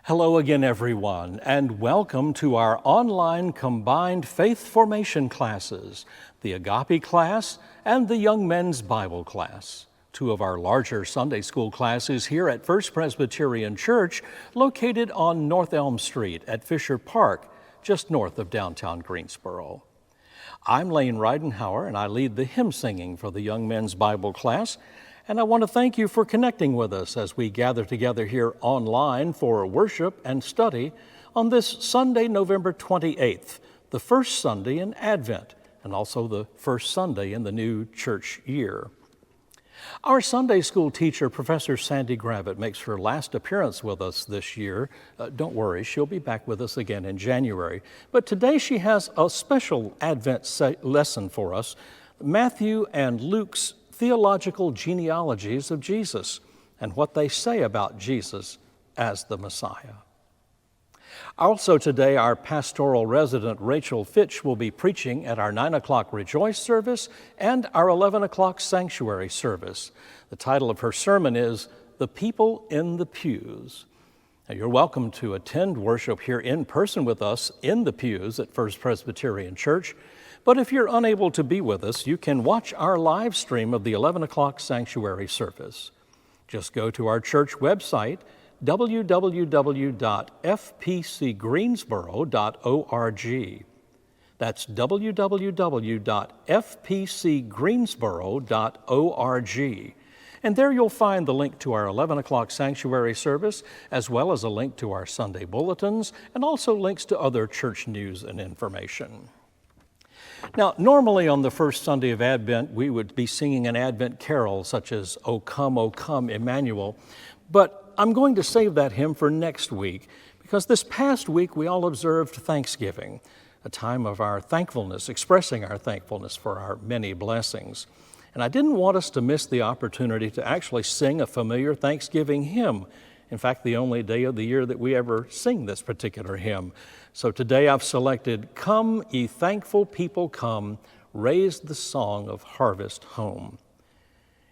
Hello again, everyone, and welcome to our online combined faith formation classes, the Agape class and the Young Men's Bible class, two of our larger Sunday school classes here at First Presbyterian Church, located on North Elm Street at Fisher Park, just north of downtown Greensboro. I'm Lane Ridenhour, and I lead the hymn singing for the Young Men's Bible class. And I want to thank you for connecting with us as we gather together here online for worship and study on this Sunday, November 28th, the first Sunday in Advent, and also the first Sunday in the new church year. Our Sunday school teacher, Professor Sandy Gravitt, makes her last appearance with us this year. Don't worry, she'll be back with us again in January. But today she has a special Advent lesson for us, Matthew and Luke's theological genealogies of Jesus and what they say about Jesus as the Messiah. Also today, our pastoral resident Rachel Fitch will be preaching at our 9 o'clock Rejoice service and our 11 o'clock Sanctuary service. The title of her sermon is The People in the Pews. Now, you're welcome to attend worship here in person with us in the pews at First Presbyterian Church. But if you're unable to be with us, you can watch our live stream of the 11 o'clock Sanctuary service. Just go to our church website, www.fpcgreensboro.org. That's www.fpcgreensboro.org. And there you'll find the link to our 11 o'clock Sanctuary service, as well as a link to our Sunday bulletins, and also links to other church news and information. Now, normally on the first Sunday of Advent, we would be singing an Advent carol such as O Come, Emmanuel, but I'm going to save that hymn for next week because this past week we all observed Thanksgiving, a time of our thankfulness, expressing our thankfulness for our many blessings. And I didn't want us to miss the opportunity to actually sing a familiar Thanksgiving hymn. In fact, the only day of the year that we ever sing this particular hymn. So today I've selected, Come, Ye Thankful People Come, Raise the Song of Harvest Home.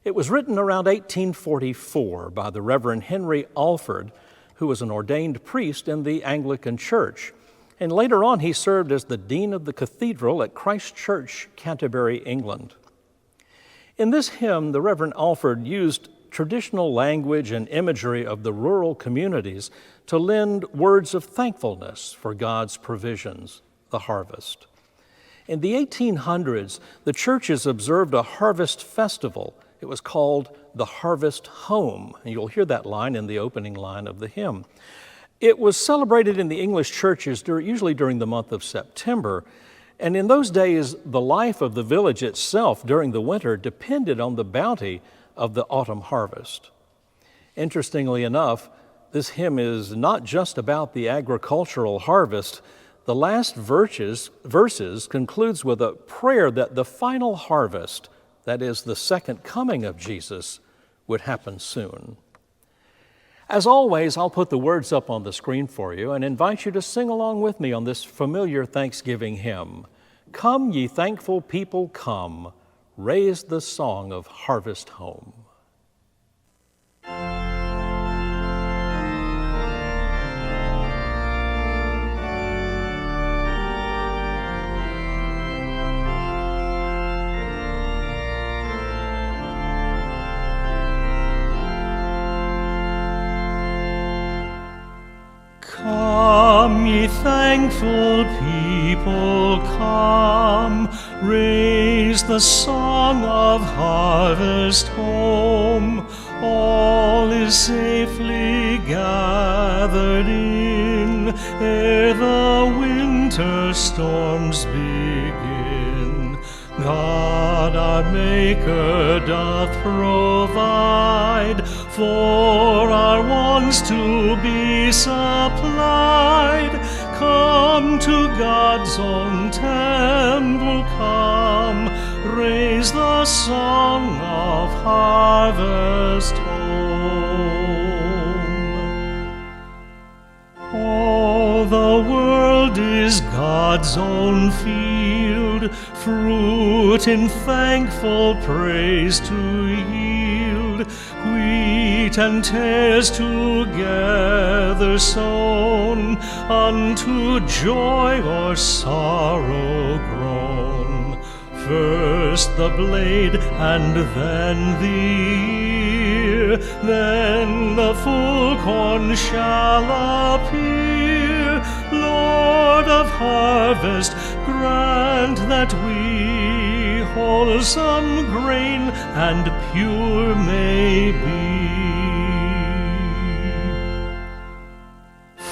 It was written around 1844 by the Reverend Henry Alford, who was an ordained priest in the Anglican Church. And later on, he served as the dean of the cathedral at Christ Church, Canterbury, England. In this hymn, the Reverend Alford used traditional language and imagery of the rural communities to lend words of thankfulness for God's provisions, the harvest. In the 1800s, the churches observed a harvest festival. It was called the Harvest Home, and you'll hear that line in the opening line of the hymn. It was celebrated in the English churches usually during the month of September, and in those days, the life of the village itself during the winter depended on the bounty of the autumn harvest. Interestingly enough, this hymn is not just about the agricultural harvest. The last verses concludes with a prayer that the final harvest, that is the second coming of Jesus, would happen soon. As always, I'll put the words up on the screen for you and invite you to sing along with me on this familiar Thanksgiving hymn. Come, ye thankful people, come, raise the song of harvest home. Come, ye thankful people, come, raise the song of harvest home. All is safely gathered in ere the winter storms begin. God our Maker doth provide for our wants to be supplied. Come to God's own temple, come, raise the song of harvest home. All the world is God's own field, fruit in thankful praise to yield. We wheat and tares together sown, unto joy or sorrow grown. First the blade, and then the ear, then the full corn shall appear. Lord of harvest, grant that we wholesome grain and pure may be.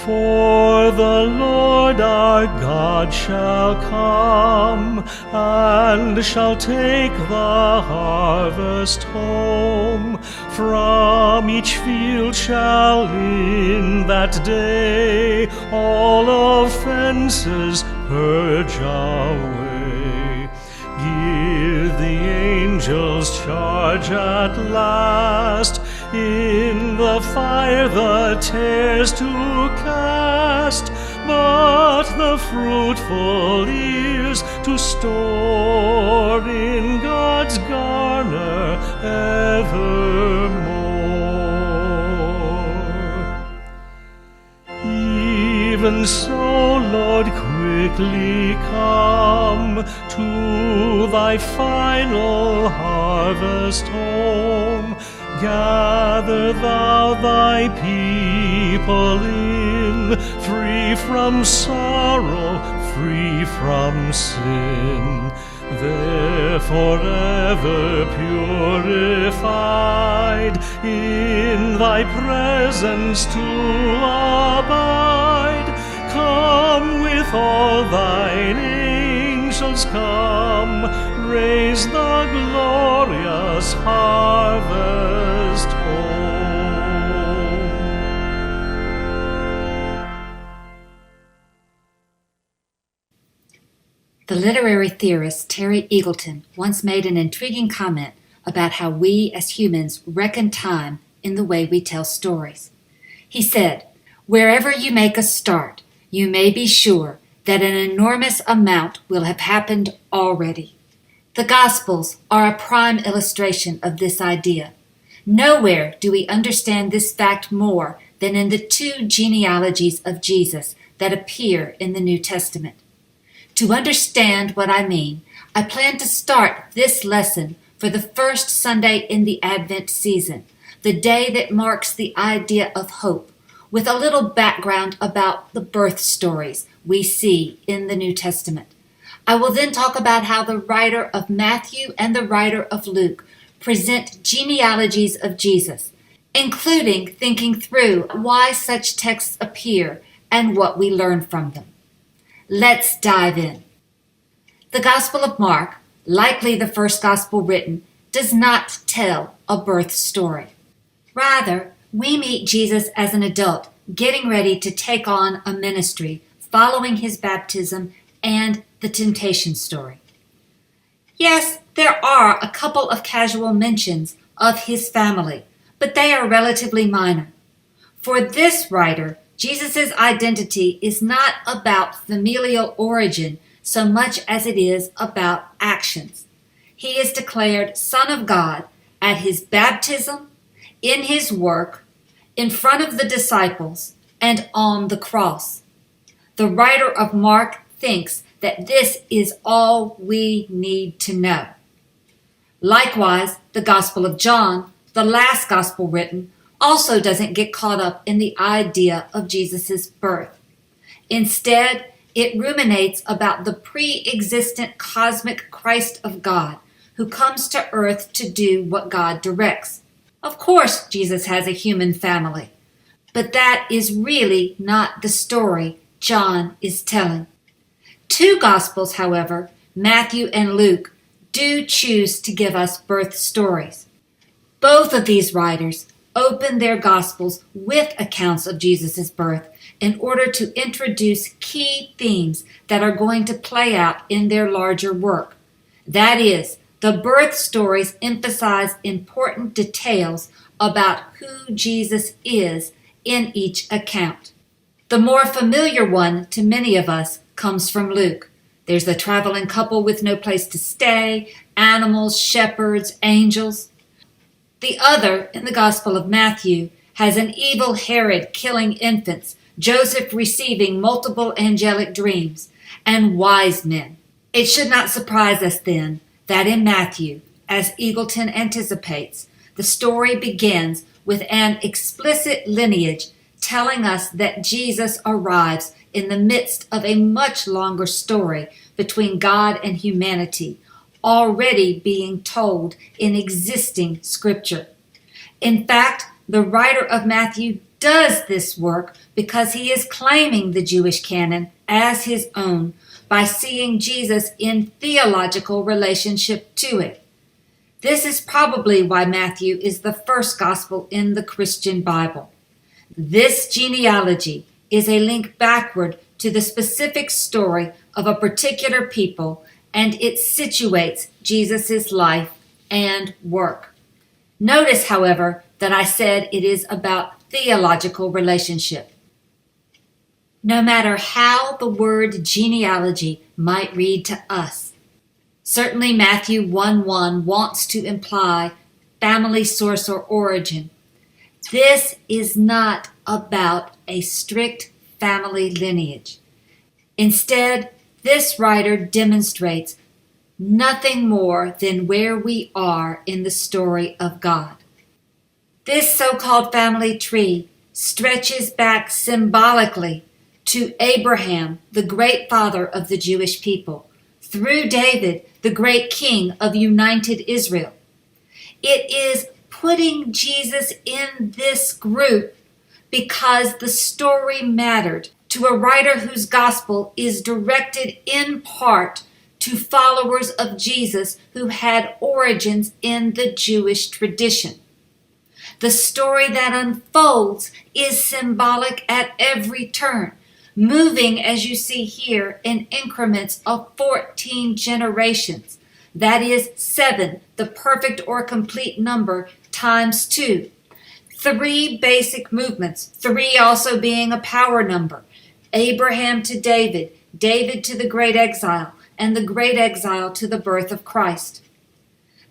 For the Lord our God shall come, and shall take the harvest home. From each field shall in that day all offenses purge away. Give the angels charge at last, in the fire the tares to cast, but the fruitful ears to store in God's garner evermore. Even so, Lord, quickly come to thy final harvest home. Gather thou thy people in, free from sorrow, free from sin. There forever purified, in thy presence to abide. Come with all thine angels, come, raise the glorious harvest home. The literary theorist Terry Eagleton once made an intriguing comment about how we as humans reckon time in the way we tell stories. He said, "Wherever you make a start, you may be sure that an enormous amount will have happened already." The Gospels are a prime illustration of this idea. Nowhere do we understand this fact more than in the 2 genealogies of Jesus that appear in the New Testament. To understand what I mean, I plan to start this lesson for the first Sunday in the Advent season, the day that marks the idea of hope, with a little background about the birth stories we see in the New Testament. I will then talk about how the writer of Matthew and the writer of Luke present genealogies of Jesus, including thinking through why such texts appear and what we learn from them. Let's dive in. The Gospel of Mark, likely the first gospel written, does not tell a birth story. Rather, we meet Jesus as an adult, getting ready to take on a ministry following his baptism and the temptation story. Yes, there are a couple of casual mentions of his family, but they are relatively minor. For this writer, Jesus' identity is not about familial origin so much as it is about actions. He is declared Son of God at his baptism, in his work, in front of the disciples, and on the cross. The writer of Mark thinks that this is all we need to know. Likewise, the Gospel of John, the last gospel written, also doesn't get caught up in the idea of Jesus' birth. Instead, it ruminates about the pre-existent cosmic Christ of God who comes to earth to do what God directs. Of course, Jesus has a human family, but that is really not the story John is telling. 2 Gospels, however, Matthew and Luke, do choose to give us birth stories. Both of these writers open their Gospels with accounts of Jesus' birth in order to introduce key themes that are going to play out in their larger work. That is, the birth stories emphasize important details about who Jesus is in each account. The more familiar one to many of us comes from Luke. There's the traveling couple with no place to stay, animals, shepherds, angels. The other, in the Gospel of Matthew, has an evil Herod killing infants, Joseph receiving multiple angelic dreams, and wise men. It should not surprise us then that in Matthew, as Eagleton anticipates, the story begins with an explicit lineage telling us that Jesus arrives in the midst of a much longer story between God and humanity, already being told in existing scripture. In fact, the writer of Matthew does this work because he is claiming the Jewish canon as his own by seeing Jesus in theological relationship to it. This is probably why Matthew is the first gospel in the Christian Bible. This genealogy is a link backward to the specific story of a particular people, and it situates Jesus' life and work. Notice, however, that I said it is about theological relationship. No matter how the word genealogy might read to us, certainly Matthew 1:1 wants to imply family source or origin. This is not about a strict family lineage. Instead, this writer demonstrates nothing more than where we are in the story of God. This so-called family tree stretches back symbolically to Abraham, the great father of the Jewish people, through David, the great king of united Israel. It is putting Jesus in this group because the story mattered to a writer whose gospel is directed in part to followers of Jesus who had origins in the Jewish tradition. The story that unfolds is symbolic at every turn, moving, as you see here, in increments of 14 generations. That is 7, the perfect or complete number, times 2. 3 basic movements, 3 also being a power number. Abraham to David, David to the great exile, and the great exile to the birth of Christ.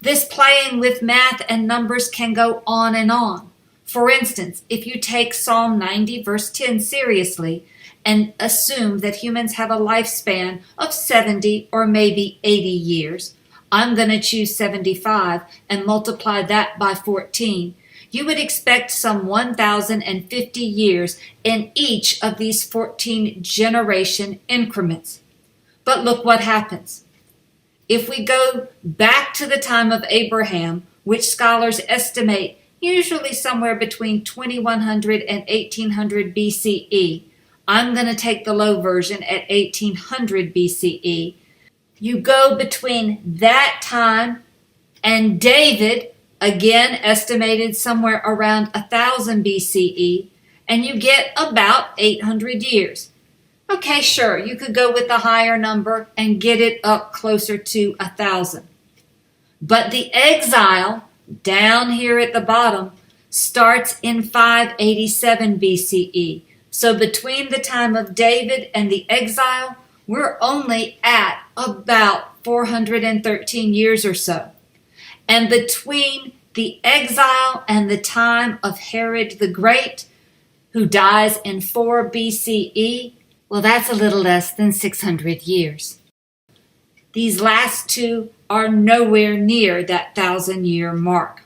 This playing with math and numbers can go on and on. For instance, if you take Psalm 90 verse 10 seriously and assume that humans have a lifespan of 70 or maybe 80 years, I'm going to choose 75 and multiply that by 14. You would expect some 1,050 years in each of these 14 generation increments. But look what happens. If we go back to the time of Abraham, which scholars estimate usually somewhere between 2100 and 1800 BCE, I'm going to take the low version at 1800 BCE. You go between that time and David, again estimated somewhere around 1000 BCE, and you get about 800 years. Okay, sure, you could go with the higher number and get it up closer to 1000. But the exile, down here at the bottom, starts in 587 BCE. So between the time of David and the exile, we're only at about 413 years or so. And between the exile and the time of Herod the Great, who dies in 4 BCE, well, that's a little less than 600 years. These last two are nowhere near that 1,000-year mark.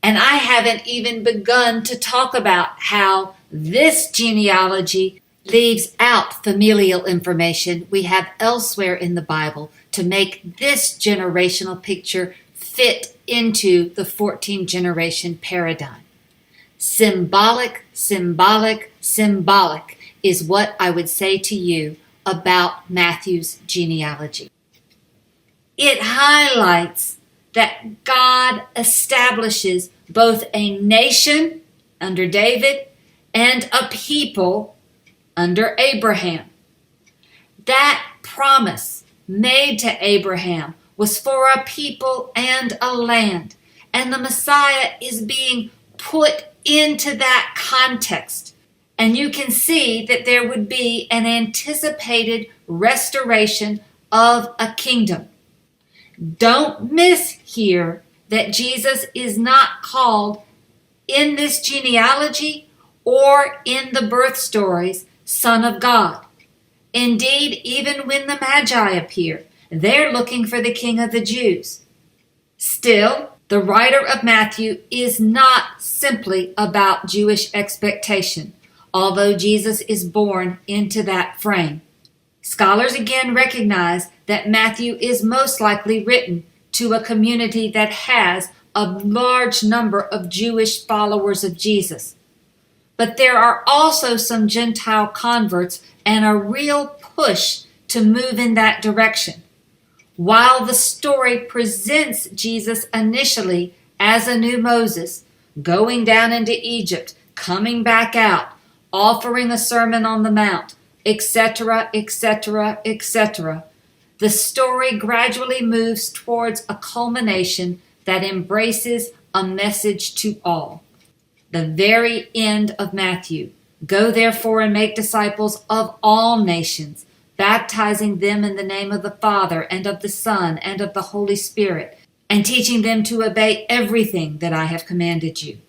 And I haven't even begun to talk about how this genealogy leaves out familial information we have elsewhere in the Bible to make this generational picture fit into the 14-generation paradigm. Symbolic, symbolic, symbolic is what I would say to you about Matthew's genealogy. It highlights that God establishes both a nation under David and a people under Abraham. That promise made to Abraham was for a people and a land, and the Messiah is being put into that context. And you can see that there would be an anticipated restoration of a kingdom. Don't miss here that Jesus is not called in this genealogy or in the birth stories Son of God. Indeed, even when the Magi appear, they're looking for the King of the Jews. Still, the writer of Matthew is not simply about Jewish expectation, although Jesus is born into that frame. Scholars again recognize that Matthew is most likely written to a community that has a large number of Jewish followers of Jesus. But there are also some Gentile converts and a real push to move in that direction. While the story presents Jesus initially as a new Moses, going down into Egypt, coming back out, offering a Sermon on the Mount, etc., etc., etc., the story gradually moves towards a culmination that embraces a message to all. The very end of Matthew. Go therefore and make disciples of all nations, baptizing them in the name of the Father and of the Son and of the Holy Spirit, and teaching them to obey everything that I have commanded you.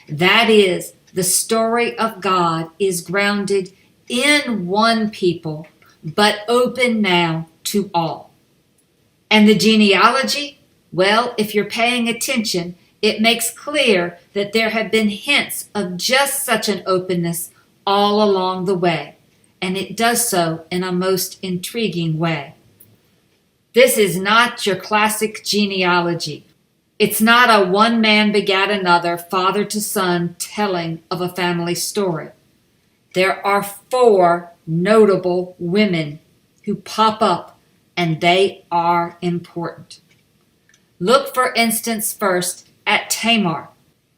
That is, the story of God is grounded in one people, but open now to all. And the genealogy? Well, if you're paying attention, it makes clear that there have been hints of just such an openness all along the way, and it does so in a most intriguing way. This is not your classic genealogy. It's not a one man begat another, father to son, telling of a family story. There are 4 notable women who pop up, and they are important. Look, for instance, first at Tamar.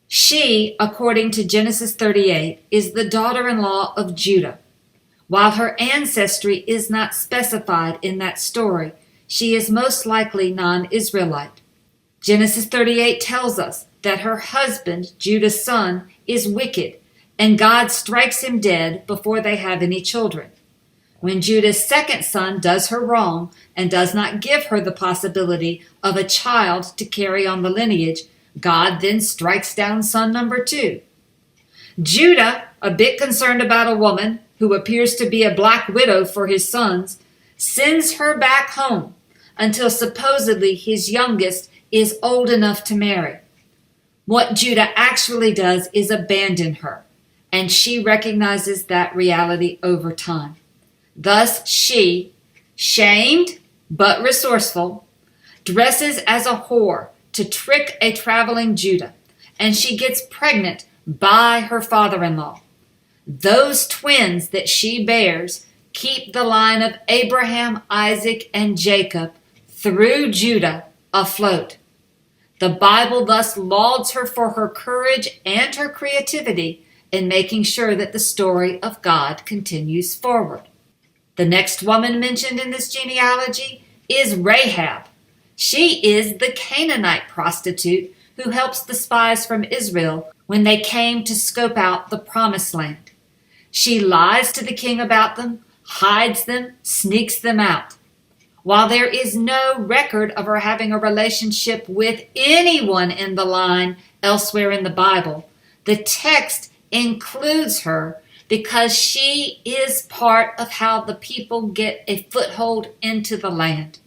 She, according to Genesis 38, is the daughter-in-law of Judah. While her ancestry is not specified in that story, she is most likely non-Israelite. Genesis 38 tells us that her husband, Judah's son, is wicked, and God strikes him dead before they have any children. When Judah's second son does her wrong and does not give her the possibility of a child to carry on the lineage, God then strikes down son number 2. Judah, a bit concerned about a woman who appears to be a black widow for his sons, sends her back home until supposedly his youngest is old enough to marry. What Judah actually does is abandon her, and she recognizes that reality over time. Thus she, shamed but resourceful, dresses as a whore to trick a traveling Judah, and she gets pregnant by her father-in-law. Those twins that she bears keep the line of Abraham, Isaac, and Jacob through Judah afloat. The Bible thus lauds her for her courage and her creativity in making sure that the story of God continues forward. The next woman mentioned in this genealogy is Rahab. She is the Canaanite prostitute who helps the spies from Israel when they came to scope out the promised land. She lies to the king about them, hides them, sneaks them out. While there is no record of her having a relationship with anyone in the line elsewhere in the Bible, the text includes her because she is part of how the people get a foothold into the land.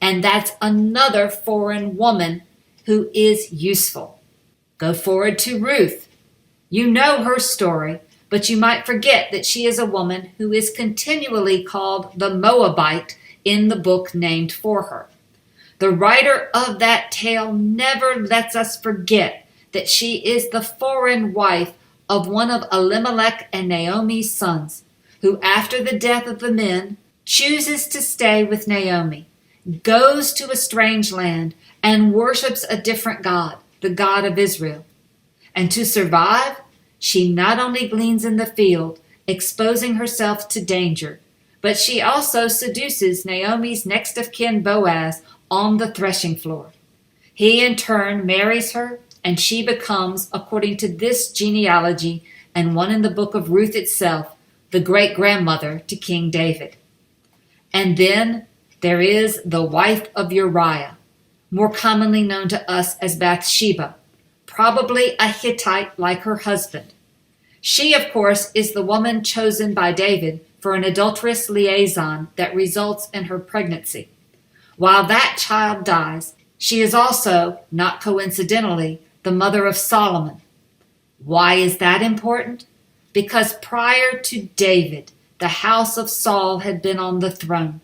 And that's another foreign woman who is useful. Go forward to Ruth. You know her story, but you might forget that she is a woman who is continually called the Moabite in the book named for her. The writer of that tale never lets us forget that she is the foreign wife of one of Elimelech and Naomi's sons, who after the death of the men chooses to stay with Naomi, goes to a strange land, and worships a different God, the God of Israel. And to survive, she not only gleans in the field, exposing herself to danger, but she also seduces Naomi's next of kin Boaz on the threshing floor. He in turn marries her, and she becomes, according to this genealogy and one in the book of Ruth itself, the great-grandmother to King David. And then there is the wife of Uriah, more commonly known to us as Bathsheba, probably a Hittite like her husband. She, of course, is the woman chosen by David for an adulterous liaison that results in her pregnancy. While that child dies, she is also, not coincidentally, the mother of Solomon. Why is that important? Because prior to David, the house of Saul had been on the throne.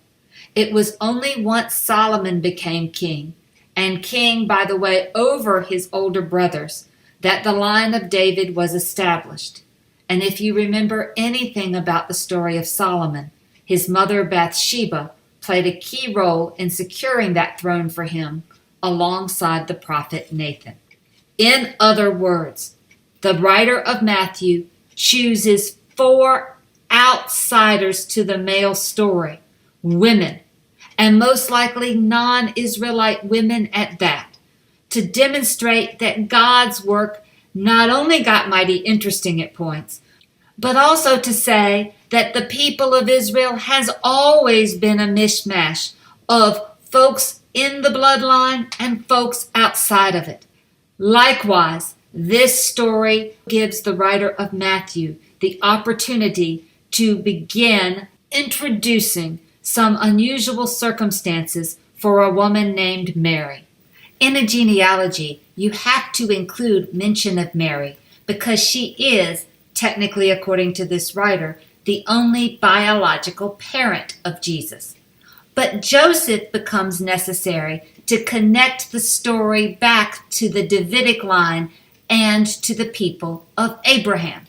It was only once Solomon became king, and king, by the way, over his older brothers, that the line of David was established. And if you remember anything about the story of Solomon, his mother Bathsheba played a key role in securing that throne for him alongside the prophet Nathan. In other words, the writer of Matthew chooses 4 outsiders to the male story, women, and most likely non-Israelite women at that, to demonstrate that God's work not only got mighty interesting at points, but also to say that the people of Israel has always been a mishmash of folks in the bloodline and folks outside of it. Likewise, this story gives the writer of Matthew the opportunity to begin introducing some unusual circumstances for a woman named Mary. In a genealogy, you have to include mention of Mary because she is, technically according to this writer, the only biological parent of Jesus. But Joseph becomes necessary to connect the story back to the Davidic line and to the people of Abraham.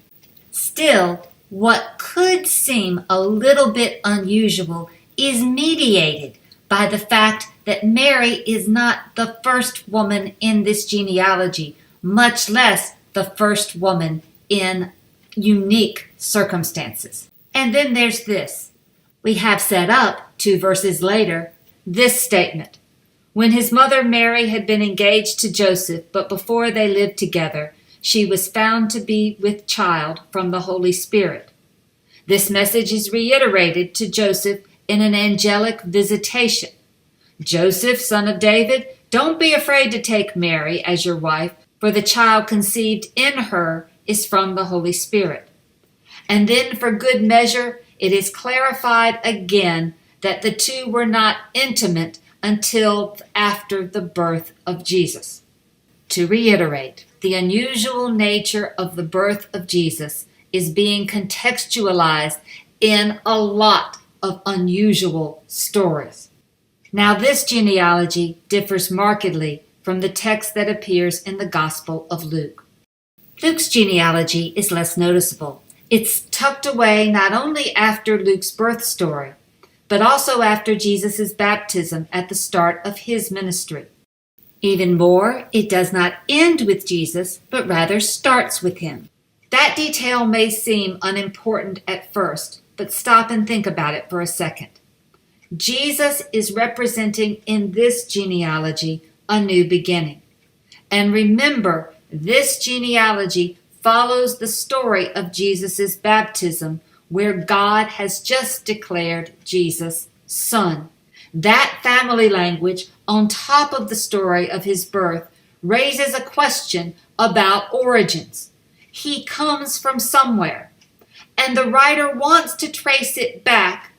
Still, what could seem a little bit unusual is mediated by the fact that Mary is not the first woman in this genealogy, much less the first woman in unique circumstances. And then there's this. We have set up, 2 verses later, this statement. When his mother Mary had been engaged to Joseph, but before they lived together, she was found to be with child from the Holy Spirit. This message is reiterated to Joseph in an angelic visitation. Joseph, son of David, don't be afraid to take Mary as your wife, for the child conceived in her is from the Holy Spirit. And then for good measure, it is clarified again that the two were not intimate until after the birth of Jesus. To reiterate, the unusual nature of the birth of Jesus is being contextualized in a lot of unusual stories. Now, this genealogy differs markedly from the text that appears in the Gospel of Luke. Luke's genealogy is less noticeable. It's tucked away not only after Luke's birth story, but also after Jesus' baptism at the start of his ministry. Even more, it does not end with Jesus, but rather starts with him. That detail may seem unimportant at first, but stop and think about it for a second. Jesus is representing in this genealogy a new beginning. And remember, this genealogy follows the story of Jesus' baptism, where God has just declared Jesus Son. That family language, on top of the story of his birth, raises a question about origins. He comes from somewhere, and the writer wants to trace it back,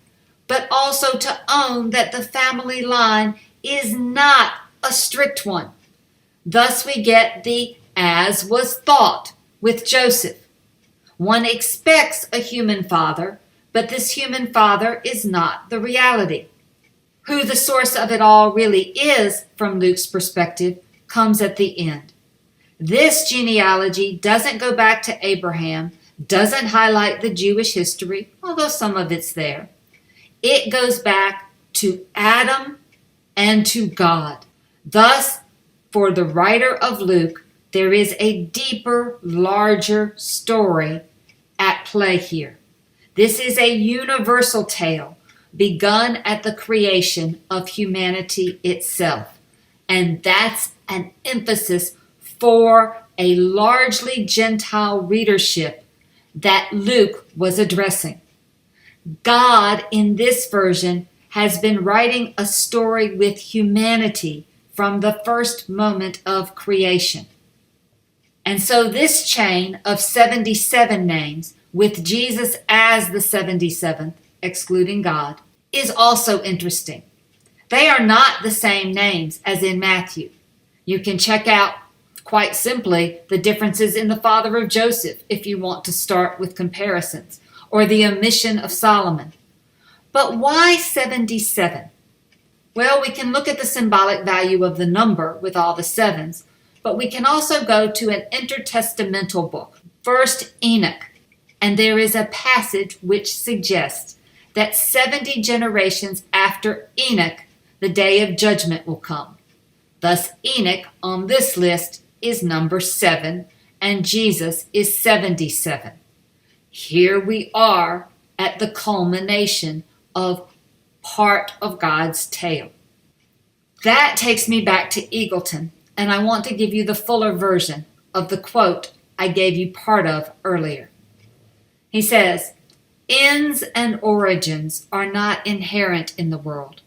but also to own that the family line is not a strict one. Thus we get the as was thought with Joseph. One expects a human father, but this human father is not the reality. Who the source of it all really is, from Luke's perspective, comes at the end. This genealogy doesn't go back to Abraham, doesn't highlight the Jewish history, although some of it's there. It goes back to Adam and to God. Thus, for the writer of Luke, there is a deeper, larger story at play here. This is a universal tale begun at the creation of humanity itself. And that's an emphasis for a largely Gentile readership that Luke was addressing. God, in this version, has been writing a story with humanity from the first moment of creation. And so this chain of 77 names, with Jesus as the 77th, excluding God, is also interesting. They are not the same names as in Matthew. You can check out, quite simply, the differences in the father of Joseph if you want to start with comparisons, or the omission of Solomon. But why 77? Well, we can look at the symbolic value of the number with all the sevens, but we can also go to an intertestamental book, First Enoch, and there is a passage which suggests that 70 generations after Enoch, the day of judgment will come. Thus, Enoch on this list is number 7, and Jesus is 77. Here we are at the culmination of part of God's tale. That takes me back to Eagleton, and I want to give you the fuller version of the quote I gave you part of earlier. He says, "Ends and origins are not inherent in the world.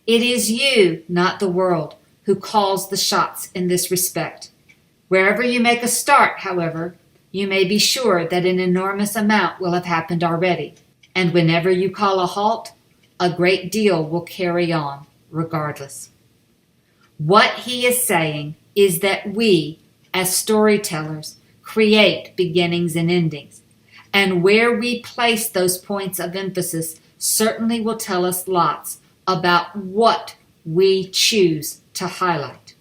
It is you, not the world, who calls the shots in this respect. Wherever you make a start, however, you may be sure that an enormous amount will have happened already, and whenever you call a halt, a great deal will carry on regardless." What he is saying is that we, as storytellers, create beginnings and endings, and where we place those points of emphasis certainly will tell us lots about what we choose to highlight.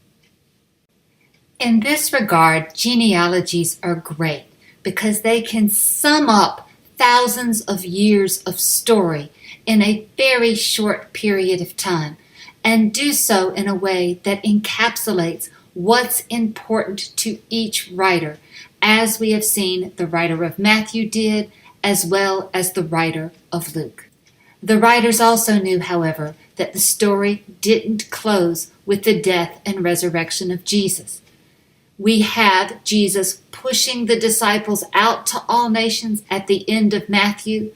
In this regard, genealogies are great because they can sum up thousands of years of story in a very short period of time, and do so in a way that encapsulates what's important to each writer, as we have seen the writer of Matthew did, as well as the writer of Luke. The writers also knew, however, that the story didn't close with the death and resurrection of Jesus. We have Jesus pushing the disciples out to all nations at the end of Matthew,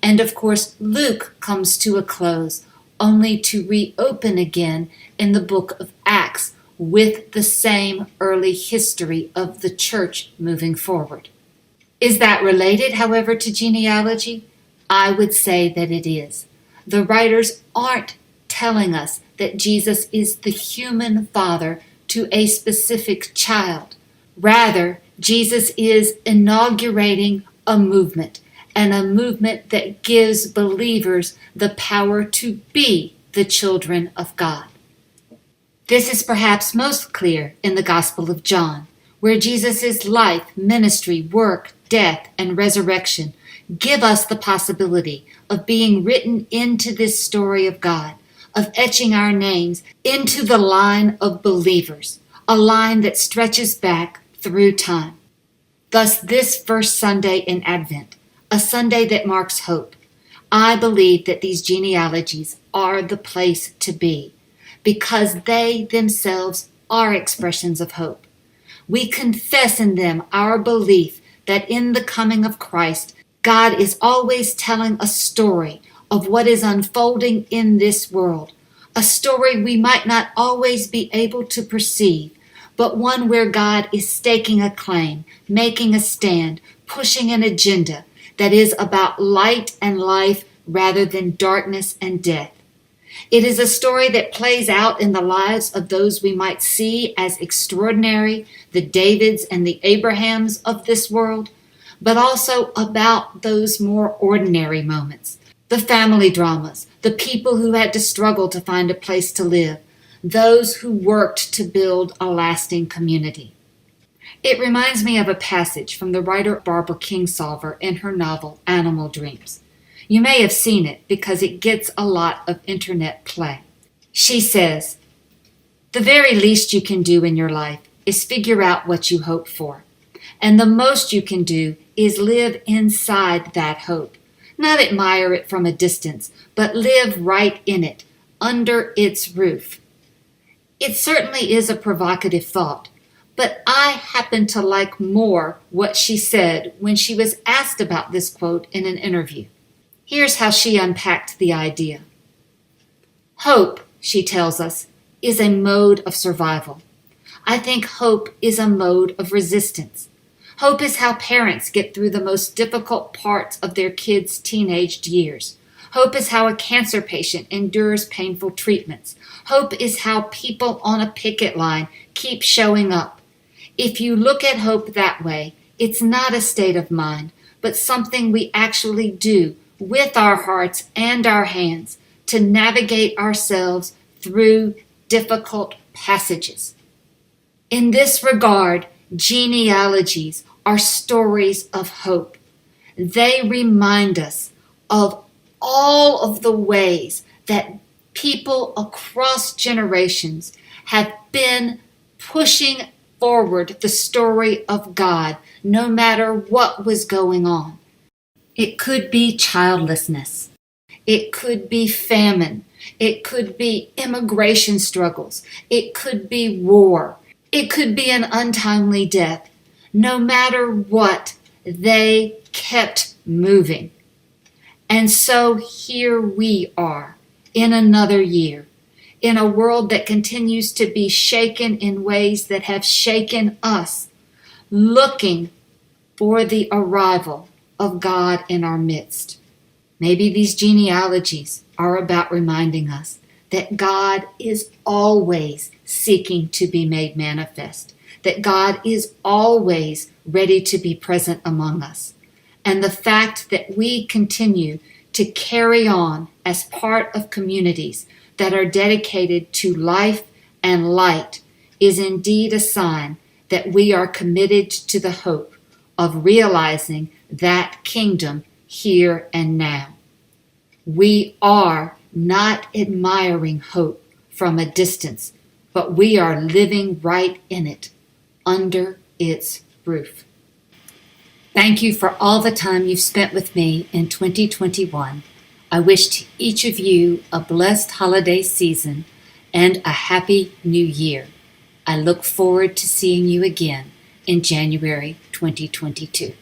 and of course Luke comes to a close, only to reopen again in the book of Acts with the same early history of the church moving forward. Is that related, however, to genealogy? I would say that it is. The writers aren't telling us that Jesus is the human father to a specific child. Rather, Jesus is inaugurating a movement, and a movement that gives believers the power to be the children of God. This is perhaps most clear in the Gospel of John, where Jesus' life, ministry, work, death, and resurrection give us the possibility of being written into this story of God, of etching our names into the line of believers, a line that stretches back through time. Thus, this first Sunday in Advent, a Sunday that marks hope, I believe that these genealogies are the place to be, because they themselves are expressions of hope. We confess in them our belief that in the coming of Christ, God is always telling a story of what is unfolding in this world, a story we might not always be able to perceive, but one where God is staking a claim, making a stand, pushing an agenda that is about light and life rather than darkness and death. It is a story that plays out in the lives of those we might see as extraordinary, the Davids and the Abrahams of this world, but also about those more ordinary moments, the family dramas, the people who had to struggle to find a place to live, those who worked to build a lasting community. It reminds me of a passage from the writer Barbara Kingsolver in her novel Animal Dreams. You may have seen it because it gets a lot of internet play. She says, "The very least you can do in your life is figure out what you hope for. And the most you can do is live inside that hope. Not admire it from a distance, but live right in it, under its roof." It certainly is a provocative thought, but I happen to like more what she said when she was asked about this quote in an interview. Here's how she unpacked the idea. Hope, she tells us, is a mode of survival. I think hope is a mode of resistance. Hope is how parents get through the most difficult parts of their kids' teenage years. Hope is how a cancer patient endures painful treatments. Hope is how people on a picket line keep showing up. If you look at hope that way, it's not a state of mind, but something we actually do with our hearts and our hands to navigate ourselves through difficult passages. In this regard, genealogies are stories of hope. They remind us of all of the ways that people across generations have been pushing forward the story of God, no matter what was going on. It could be childlessness. It could be famine. It could be immigration struggles. It could be war. It could be an untimely death. No matter what, they kept moving. And so here we are in another year, in a world that continues to be shaken in ways that have shaken us, looking for the arrival of God in our midst. Maybe these genealogies are about reminding us that God is always seeking to be made manifest, that God is always ready to be present among us. And the fact that we continue to carry on as part of communities that are dedicated to life and light is indeed a sign that we are committed to the hope of realizing that kingdom here and now. We are not admiring hope from a distance, but we are living right in it, under its roof. Thank you for all the time you've spent with me in 2021. I wish to each of you a blessed holiday season and a happy new year. I look forward to seeing you again in January 2022.